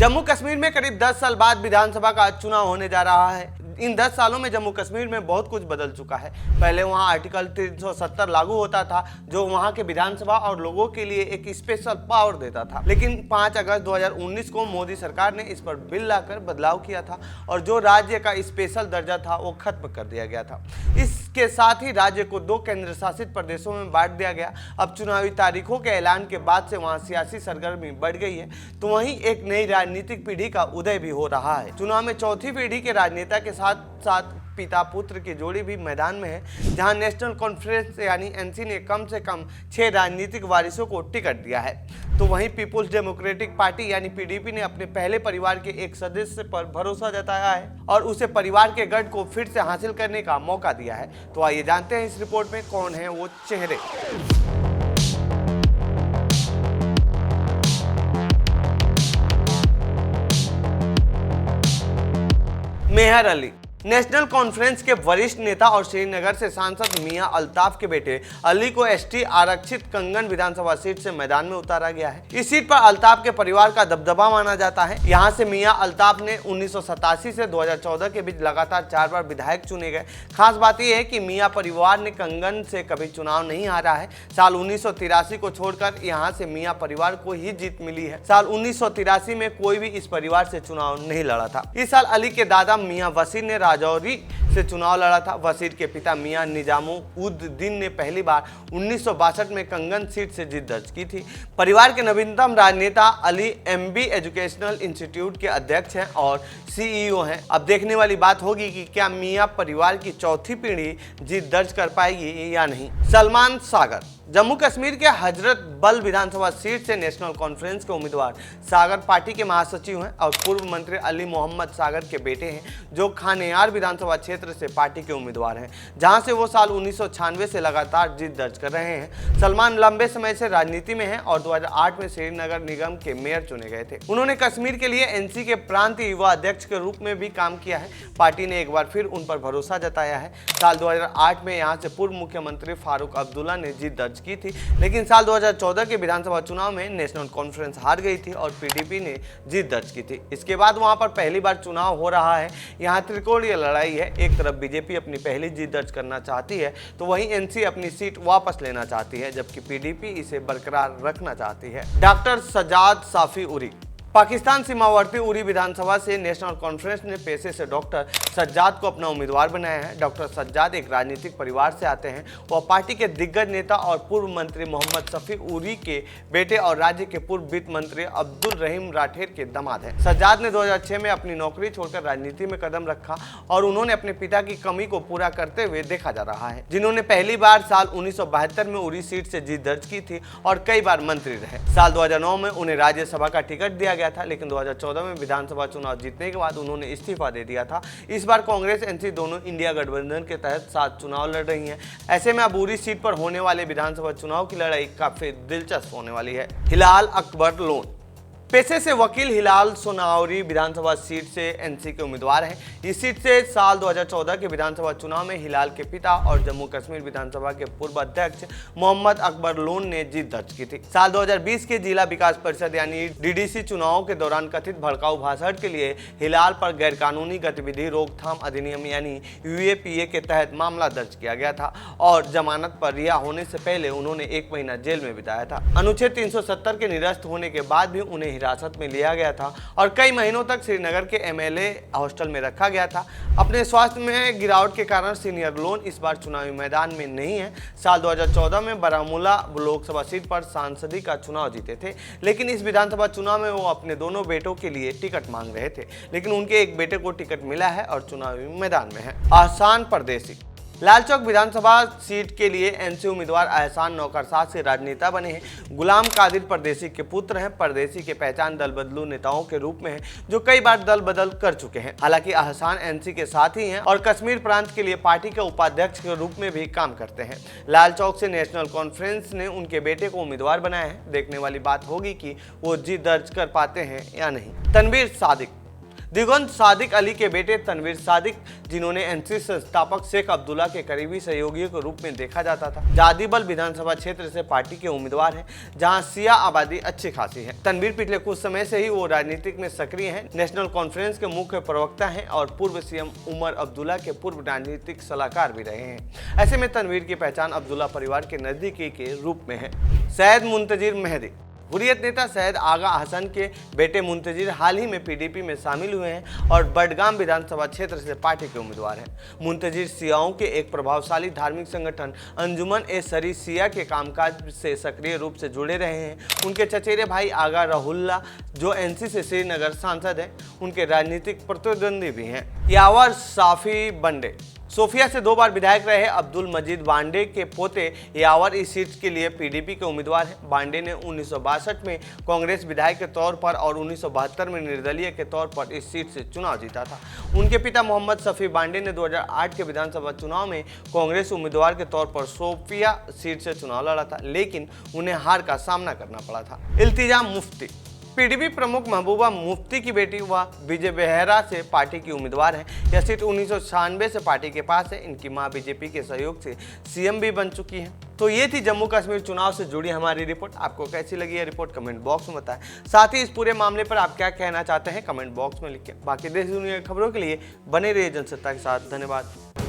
जम्मू कश्मीर में करीब 10 साल बाद विधानसभा का चुनाव होने जा रहा है। इन 10 सालों में जम्मू कश्मीर में बहुत कुछ बदल चुका है। पहले वहां आर्टिकल 370 लागू होता था, जो वहां के विधानसभा और लोगों के लिए एक स्पेशल पावर देता था। लेकिन 5 अगस्त 2019 को मोदी सरकार ने इस पर बिल लाकर बदलाव किया था और जो राज्य का स्पेशल दर्जा था वो खत्म कर दिया गया था। इसके साथ ही राज्य को 2 केंद्र शासित प्रदेशों में बांट दिया गया। अब चुनावी तारीखों के ऐलान के बाद से वहां सियासी सरगर्मी बढ़ गई है, तो वहीं एक नई राजनीतिक पीढ़ी का उदय भी हो रहा है। चुनाव में चौथी पीढ़ी के राजनेता के साथ साथ पिता पुत्र की जोड़ी भी मैदान में है, जहां नेशनल कॉन्फ्रेंस यानी एनसी ने कम से कम 6 राजनीतिक वारिसों को टिकट दिया है। तो वहीं पीपुल्स डेमोक्रेटिक पार्टी यानी पीडीपी ने अपने पहले परिवार के एक सदस्य पर भरोसा जताया है और उसे परिवार के गढ़ को फिर से हासिल करने का मौका दिया है। तो आइए जानते हैं इस रिपोर्ट में कौन है वो चेहरे। मेहर अली नेशनल कॉन्फ्रेंस के वरिष्ठ नेता और श्रीनगर से सांसद मियां अल्ताफ के बेटे अली को एसटी आरक्षित कंगन विधानसभा सीट से मैदान में उतारा गया है। इस सीट पर अल्ताफ के परिवार का दबदबा माना जाता है। यहां से मियां अल्ताफ ने 1987 से 2014 के बीच लगातार 4 बार विधायक चुने गए। खास बात यह है कि मियां परिवार ने कंगन से कभी चुनाव नहीं हारा है। साल 1983 को छोड़कर यहाँ से मियां परिवार को ही जीत मिली है। साल 1983 में कोई भी इस परिवार से चुनाव नहीं लड़ा था। इस साल अली के दादा मियां वसीर ने राजौरी से चुनाव लड़ा था। वसीर के पिता मियां निजामुद्दीन ने पहली बार 1962 में कंगन सीट से जीत दर्ज की थी। परिवार के नवीनतम राजनेता अली एमबी एजुकेशनल इंस्टीट्यूट के अध्यक्ष हैं और सीईओ हैं। अब देखने वाली बात होगी कि क्या मियां परिवार की चौथी पीढ़ी जीत दर्ज कर पाएगी या नहीं। सलमान सागर जम्मू कश्मीर के हजरत बल विधानसभा सीट से नेशनल कॉन्फ्रेंस के उम्मीदवार सागर पार्टी के महासचिव हैं और पूर्व मंत्री अली मोहम्मद सागर के बेटे हैं, जो खानेयार विधानसभा क्षेत्र से पार्टी के उम्मीदवार हैं, जहां से वो साल 1996 से लगातार जीत दर्ज कर रहे हैं। सलमान लंबे समय से राजनीति में हैं और 2008 में श्रीनगर निगम के मेयर चुने गए थे। उन्होंने कश्मीर के लिए एनसी के प्रांतीय युवा अध्यक्ष के रूप में भी काम किया है। पार्टी ने एक बार फिर उन पर भरोसा जताया है। साल 2008 में यहाँ से पूर्व मुख्यमंत्री फारूक अब्दुल्ला ने जीत दर्ज की थी, लेकिन साल 2014 के विधानसभा चुनाव में नेशनल कॉन्फ्रेंस हार गई थी और पीडीपी ने जीत दर्ज की थी। इसके बाद वहां पर पहली बार चुनाव हो रहा है। यहां त्रिकोणीय लड़ाई है। एक तरफ बीजेपी अपनी पहली जीत दर्ज करना चाहती है, तो वहीं एनसी अपनी सीट वापस लेना चाहती है, जबकि पीडीपी इसे बरकरार रखना चाहती है। डॉक्टर सज्जाद साफी उरी पाकिस्तान सीमावर्ती उरी विधानसभा से नेशनल कॉन्फ्रेंस ने पेशे से डॉक्टर सज्जाद को अपना उम्मीदवार बनाया है। डॉक्टर सज्जाद एक राजनीतिक परिवार से आते हैं। वह पार्टी के दिग्गज नेता और पूर्व मंत्री मोहम्मद शफी उरी के बेटे और राज्य के पूर्व वित्त मंत्री अब्दुल रहीम राठेर के दामाद हैं। सज्जाद ने 2006 में अपनी नौकरी छोड़कर राजनीति में कदम रखा और उन्होंने अपने पिता की कमी को पूरा करते हुए देखा जा रहा है, जिन्होंने पहली बार साल 1972 में उरी सीट से जीत दर्ज की थी और कई बार मंत्री रहे। साल 2009 में उन्हें राज्यसभा का टिकट दिया गया था, लेकिन 2014 में विधानसभा चुनाव जीतने के बाद उन्होंने इस्तीफा दे दिया था। इस बार कांग्रेस एनसी दोनों इंडिया गठबंधन के तहत 7 चुनाव लड़ रही हैं। ऐसे में अब उरी सीट पर होने वाले विधानसभा चुनाव की लड़ाई काफी दिलचस्प होने वाली है। हिलाल अकबर लोन पेशे से वकील हिलाल सोनावरी विधानसभा सीट से एनसी के उम्मीदवार हैं। इस सीट से साल 2014 के विधानसभा चुनाव में हिलाल के पिता और जम्मू कश्मीर विधानसभा के पूर्व अध्यक्ष मोहम्मद अकबर लोन ने जीत दर्ज की थी। साल 2020 के जिला विकास परिषद यानी डीडीसी चुनावों के दौरान कथित भड़काऊ भाषण के लिए हिलाल पर गैरकानूनी गतिविधि रोकथाम अधिनियम यानी यूएपीए के तहत मामला दर्ज किया गया था और जमानत पर रिहा होने से पहले उन्होंने 1 महीना जेल में बिताया था। अनुच्छेद 370 के निरस्त होने के बाद भी उन्हें हिरासत में लिया गया था और कई महीनों तक श्रीनगर के एमएलए हॉस्टल में रखा गया था। अपने स्वास्थ्य में गिरावट के कारण सीनियर लोन इस बार चुनावी मैदान में नहीं है। साल 2014 में बारामूला लोकसभा सीट पर सांसदी का चुनाव जीते थे, लेकिन इस विधानसभा चुनाव में वो अपने दोनों बेटों के लिए टिकट मांग रहे थे, लेकिन उनके एक बेटे को टिकट मिला है और चुनावी मैदान में है। आहसान परदेसी लालचौक विधानसभा सीट के लिए एनसी उम्मीदवार अहसान नौकरशाह से राजनेता बने हैं। गुलाम कादिर परदेसी के पुत्र हैं। परदेसी के पहचान दल बदलू नेताओं के रूप में है, जो कई बार दल बदल कर चुके हैं। हालांकि अहसान एनसी के साथ ही हैं और कश्मीर प्रांत के लिए पार्टी के उपाध्यक्ष के रूप में भी काम करते हैं। लालचौक से नेशनल कॉन्फ्रेंस ने उनके बेटे को उम्मीदवार बनाया है। देखने वाली बात होगी कि वो जीत दर्ज कर पाते हैं या नहीं। तनवीर सादिक दिगंत सादिक अली के बेटे तनवीर सादिक, जिन्होंने एनसी संस्थापक शेख अब्दुल्ला के करीबी सहयोगियों के रूप में देखा जाता था, जादीबल विधानसभा क्षेत्र से पार्टी के उम्मीदवार हैं, जहां सिया आबादी अच्छी खासी है। तनवीर पिछले कुछ समय से ही वो राजनीतिक में सक्रिय हैं, नेशनल कॉन्फ्रेंस के मुख्य प्रवक्ता हैं और पूर्व सीएम उमर अब्दुल्ला के पूर्व राजनीतिक सलाहकार भी रहे हैं। ऐसे में तनवीर की पहचान अब्दुल्ला परिवार के नजदीकी के रूप में है। सैयद मुंतजिर मेहदी। हुर्रियत नेता सैयद आगा हसन के बेटे मुंतजिर हाल ही में पीडीपी में शामिल हुए हैं और बडगाम विधानसभा क्षेत्र से पार्टी के उम्मीदवार हैं। मुंतजिर सियाओं के एक प्रभावशाली धार्मिक संगठन अंजुमन ए शरी सिया के कामकाज से सक्रिय रूप से जुड़े रहे हैं। उनके चचेरे भाई आगा रहुल्ला, जो एनसी से श्रीनगर सांसद हैं, उनके राजनीतिक प्रतिद्वंदी भी हैं। यावर साफी बंडे। सोफिया से 2 बार विधायक रहे अब्दुल मजीद बांडे के पोते यावर इस सीट के लिए पीडीपी के उम्मीदवार हैं। बांडे ने 1962 में कांग्रेस विधायक के तौर पर और 1972 में निर्दलीय के तौर पर इस सीट से चुनाव जीता था। उनके पिता मोहम्मद शफी बांडे ने 2008 के विधानसभा चुनाव में कांग्रेस उम्मीदवार के तौर पर सोफिया सीट से चुनाव लड़ा था, लेकिन उन्हें हार का सामना करना पड़ा था। इल्तिजा मुफ्ती। पीडीपी प्रमुख महबूबा मुफ्ती की बेटी व विजय बेहरा से पार्टी की उम्मीदवार हैं। यह सीट 1996 से पार्टी के पास है। इनकी मां बीजेपी के सहयोग से सीएम भी बन चुकी हैं। तो ये थी जम्मू कश्मीर चुनाव से जुड़ी हमारी रिपोर्ट। आपको कैसी लगी यह रिपोर्ट कमेंट बॉक्स में बताएं। साथ ही इस पूरे मामले पर आप क्या कहना चाहते हैं कमेंट बॉक्स में लिखें। बाकी देश दुनिया की खबरों के लिए बने रहिए जनसत्ता के साथ। धन्यवाद।